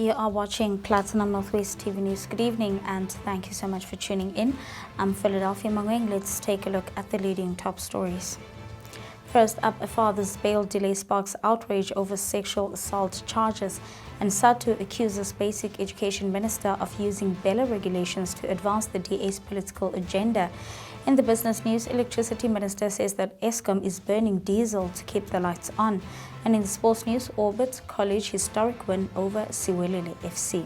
You are watching Platinum Northwest TV News. Good evening and thank you so much for tuning in. I'm Philadelphia Mangoeng. Let's take a look at the leading top stories. First up, a father's bail delay sparks outrage over sexual assault charges, and SADTU accuses Basic Education Minister of using BELA regulations to advance the DA's political agenda. In the business news, Electricity Minister says that Eskom is burning diesel to keep the lights on. And in the sports news, Orbit College historic win over Siwelele FC.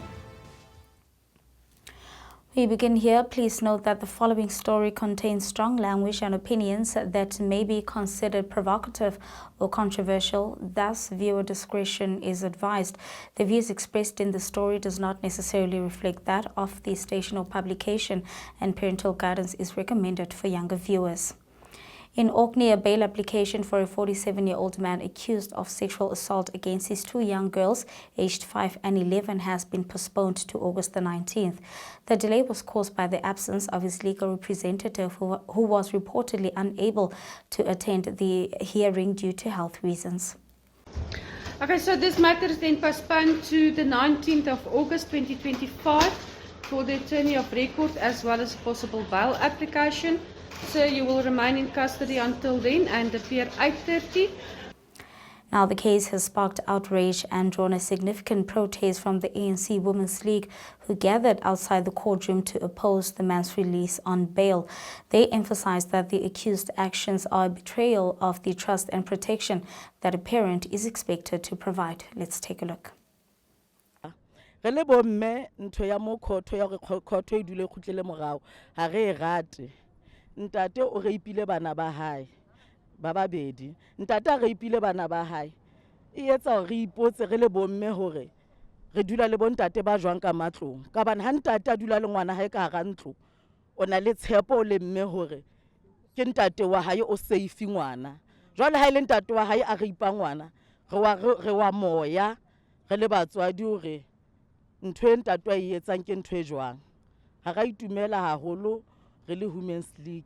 We begin here. Please note that the following story contains strong language and opinions that may be considered provocative or controversial. Thus, viewer discretion is advised. The views expressed in the story does not necessarily reflect that of the station or publication, and parental guidance is recommended for younger viewers. In Orkney, a bail application for a 47-year-old man accused of sexual assault against his two young girls, aged 5 and 11, has been postponed to August the 19th. The delay was caused by the absence of his legal representative, who was reportedly unable to attend the hearing due to health reasons. Okay, so this matter is then postponed to the 19th of August 2025 for the attorney of record as well as possible bail application. So you will remain in custody until then and appear 8:30. Now, the case has sparked outrage and drawn a significant protest from the ANC Women's League, who gathered outside the courtroom to oppose the man's release on bail. They emphasized that the accused actions are a betrayal of the trust and protection that a parent is expected to provide. Let's take a look. Ntate o reipile bana ba hae ba babedi, ntate a reipile bana ba hae, e etsa hore re ipotse re le bomme hore re dula le bontate ba jwang ka matlong. Ka bana ha ntate a dula le ngwana hae ka hara ntlo, o na le tshepo le mme hore ke ntate wa hae o safe ngwana. Jwale ha ile ntate wa hae a reipa ngwana, re wa moya re le batswadi hore ntho e ntate wa e etsang ke ntho e jwang. Ha ra itumela haholo re le Women's League.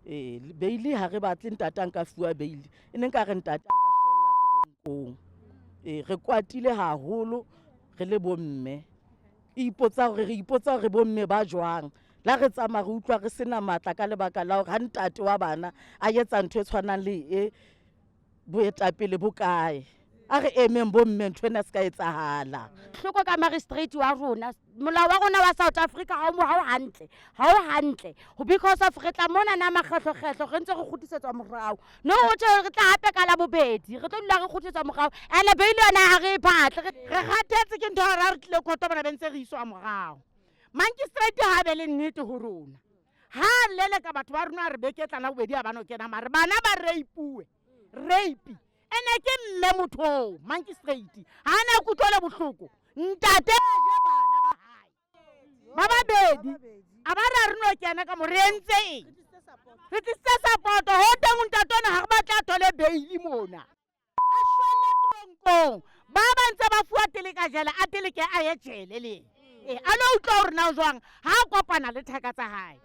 Baili ha re batle ntate nka fuwa baili, e ne nka re ntate nka shwella toronkong. Re kwatile haholo re le bomme, re ipotsa hore bomme ba jwang la re tsamaya re utlwa re sena matla ka lebaka la hore ha ntate wa bana a etsa ntho e tshwanang le e boetapele bokae. A re emeng bomme ntho ena se ka etsahala. Hloko ka magistrate wa rona, molao wa rona wa South Africa ha o hantle because of re tla mona na makgetlo re ntse re kgutlisetswa morao. No o tse re tla hape ka la bobedi re tlo dula re kgutlisetswa morao, ene beile yona ha re batle re gatetse ke ntho ra re tlile koto bana bentse re iswa morao. Magistrate ha be le nnete ho rona, ha lele ka batho ba rona re beketla la bobedi a bana o kena mare bana ba rape ene ke mme motho magistrate ha na kutlole bohloko ntate je bana ba hae ba babedi a ba ra reno kena ka morentse re tse support ho teng ntate ona ha re batla tole bail mona a shwele tronkong ba bantse ba fuwa tele ka jela a tele ke a ye jele le a lo utlo hore na jwang ha kopana le thaka tsa hae.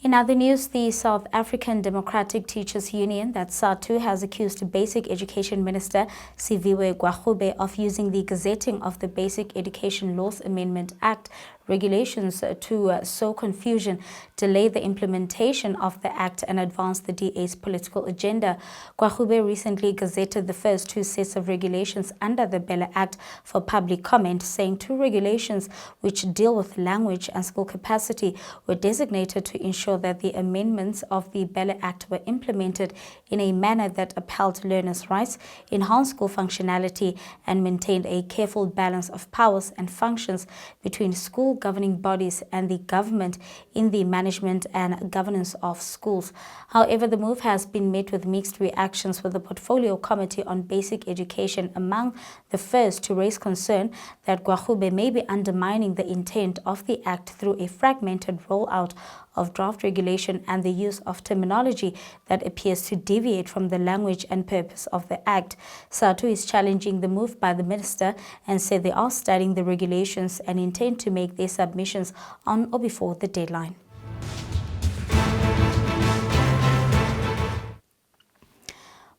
In other news, the South African Democratic Teachers Union, that SADTU, has accused Basic Education Minister Gwarube of using the gazetting of the Basic Education Laws Amendment Act regulations to sow confusion, delay the implementation of the act and advance the DA's political agenda. Gwarube recently gazetted the first two sets of regulations under the BELA Act for public comment, saying two regulations which deal with language and school capacity were designated to ensure that the amendments of the BELA Act were implemented in a manner that upheld learners' rights, enhanced school functionality, and maintained a careful balance of powers and functions between school governing bodies and the government in the management and governance of schools. However, the move has been met with mixed reactions, with the Portfolio Committee on Basic Education among the first to raise concern that Gwarube may be undermining the intent of the Act through a fragmented rollout of draft regulation and the use of terminology that appears to deviate from the language and purpose of the Act. SADTU is challenging the move by the minister and said they are studying the regulations and intend to make their submissions on or before the deadline.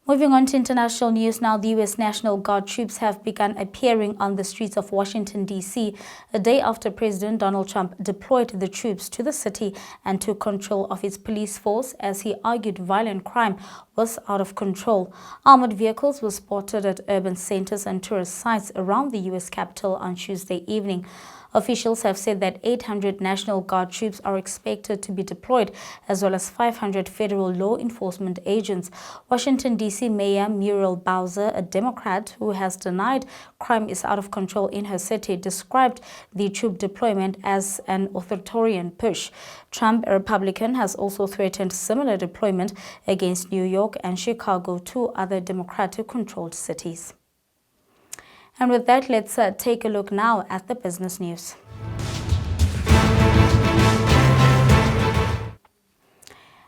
Moving on to international news now, the U.S. National Guard troops have begun appearing on the streets of Washington, D.C., a day after President Donald Trump deployed the troops to the city and took control of its police force as he argued violent crime was out of control. Armored vehicles were spotted at urban centers and tourist sites around the U.S. Capitol on Tuesday evening. Officials have said that 800 National Guard troops are expected to be deployed, as well as 500 federal law enforcement agents. Washington, D.C. Mayor Muriel Bowser, a Democrat who has denied crime is out of control in her city, described the troop deployment as an authoritarian push. Trump, a Republican, has also threatened similar deployment against New York and Chicago, two other Democratic-controlled cities. And with that, let's take a look now at the business news.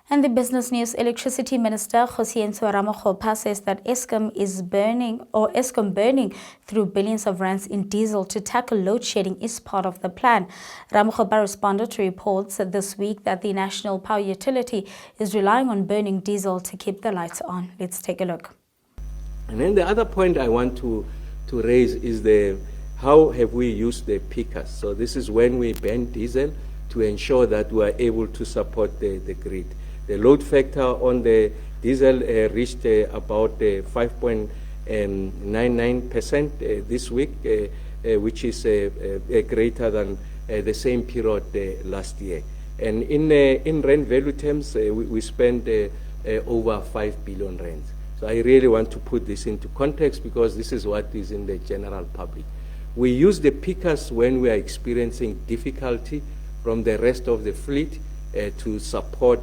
And the business news, Electricity Minister Ramokgopa says that Eskom burning through billions of rands in diesel to tackle load shedding is part of the plan. Ramokgopa responded to reports this week that the national power utility is relying on burning diesel to keep the lights on. Let's take a look. And then the other point I want to raise is how have we used the pickers. So this is when we burn diesel to ensure that we are able to support the grid. The load factor on the diesel reached about 5.99% this week, which is greater than the same period last year. And in rand value terms, we spent over 5 billion rands. So I really want to put this into context because this is what is in the general public. We use the pickers when we are experiencing difficulty from the rest of the fleet to support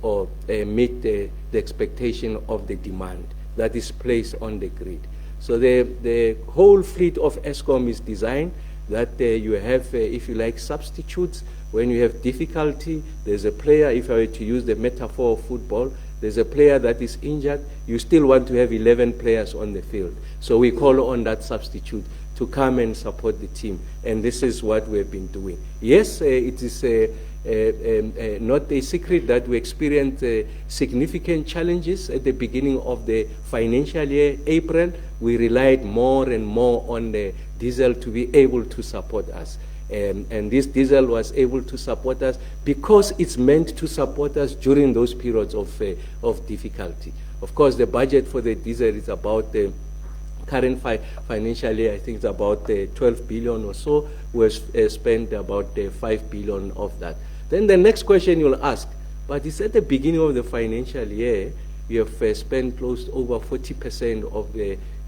or meet the expectation of the demand that is placed on the grid. So the whole fleet of Eskom is designed that you have, if you like, substitutes. When you have difficulty, there's a player, if I were to use the metaphor of football, there's a player that is injured, you still want to have 11 players on the field. So we call on that substitute to come and support the team. And this is what we've been doing. Yes, it is not a secret that we experienced significant challenges at the beginning of the financial year. April, we relied more and more on the diesel to be able to support us. And this diesel was able to support us because it's meant to support us during those periods of difficulty. Of course, the budget for the diesel is about the current financial year, I think it's about 12 billion or so. We've spent about 5 billion of that. Then the next question you'll ask, but it's at the beginning of the financial year, you have spent close to over 40% of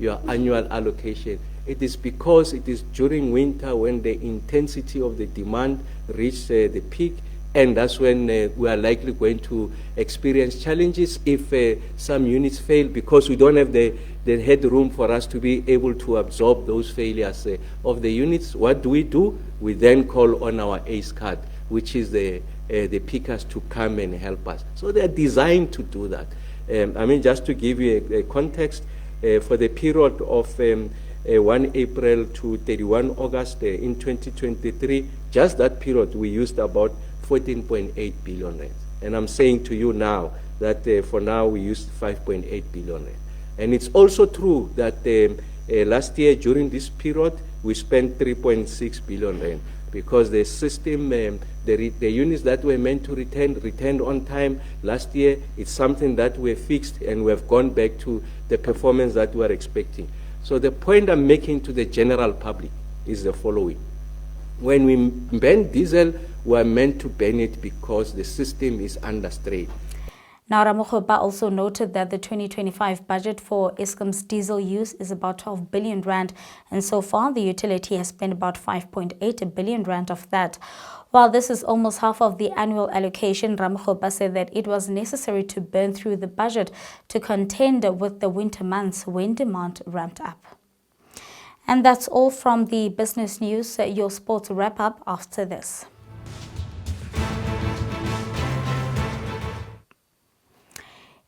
your annual allocation. It is because it is during winter when the intensity of the demand reaches the peak, and that's when we are likely going to experience challenges if some units fail, because we don't have the headroom for us to be able to absorb those failures of the units. What do? We then call on our ACE card, which is the pickers to come and help us. So they are designed to do that. I mean, just to give you a context, for the period of 1 April to 31 August in 2023, just that period we used about 14.8 billion rand. And I'm saying to you now that for now we used 5.8 billion rand. And it's also true that last year during this period we spent 3.6 billion rand because the system, the units that were meant to returned on time last year. It's something that we fixed and we have gone back to the performance that we are expecting. So the point I'm making to the general public is the following. When we ban diesel, we are meant to ban it because the system is under strain. Now, Ramokgopa also noted that the 2025 budget for Eskom's diesel use is about 12 billion rand, and so far the utility has spent about 5.8 billion rand of that. While this is almost half of the annual allocation, Ramokgopa said that it was necessary to burn through the budget to contend with the winter months when demand ramped up. And that's all from the business news. Your sports wrap up after this.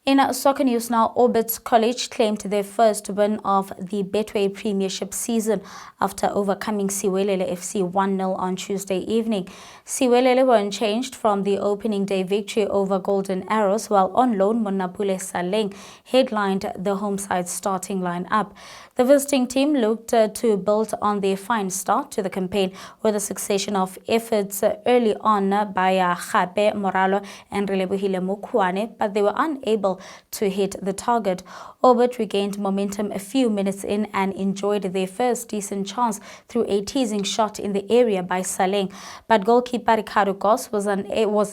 In soccer news now, Orbit College claimed their first win of the Betway Premiership season after overcoming Siwelele FC 1-0 on Tuesday evening. Siwelele were unchanged from the opening day victory over Golden Arrows, while on loan Monapule Saleng headlined the home side's starting line-up. The visiting team looked to build on their fine start to the campaign with a succession of efforts early on by Kgape Moralo and Relebohile Mokwane, but they were unable to hit the target. Orbit regained momentum a few minutes in and enjoyed their first decent chance through a teasing shot in the area by Saleng, but goalkeeper Ricardo Goss was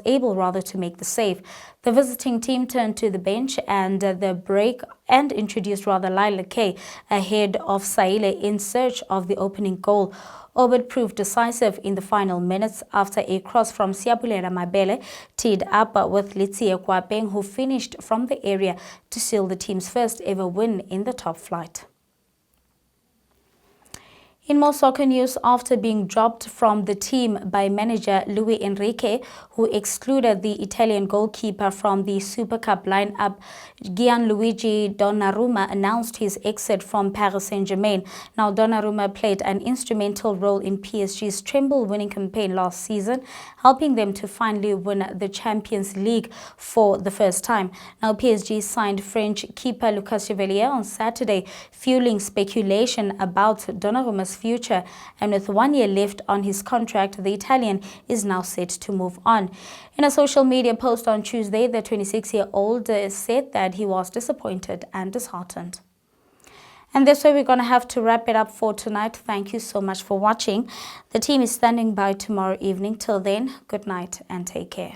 able to make the save. The visiting team turned to the bench and the break and introduced Lila K ahead of Saile in search of the opening goal. Orbit proved decisive in the final minutes after a cross from Siapulela Mabele teed up with Litsie Kwapeng, who finished from the area to seal the team's first ever win in the top flight. In more soccer news, after being dropped from the team by manager Luis Enrique, who excluded the Italian goalkeeper from the Super Cup lineup, Gianluigi Donnarumma announced his exit from Paris Saint-Germain. Now, Donnarumma played an instrumental role in PSG's treble-winning campaign last season, helping them to finally win the Champions League for the first time. Now, PSG signed French keeper Lucas Chevalier on Saturday, fueling speculation about Donnarumma's future, and with 1 year left on his contract, the Italian is now set to move on. In a social media post on Tuesday, the 26-year-old said that he was disappointed and disheartened. And that's where we're going to have to wrap it up for tonight. Thank you so much for watching. The team is standing by tomorrow evening. Till then, good night and take care.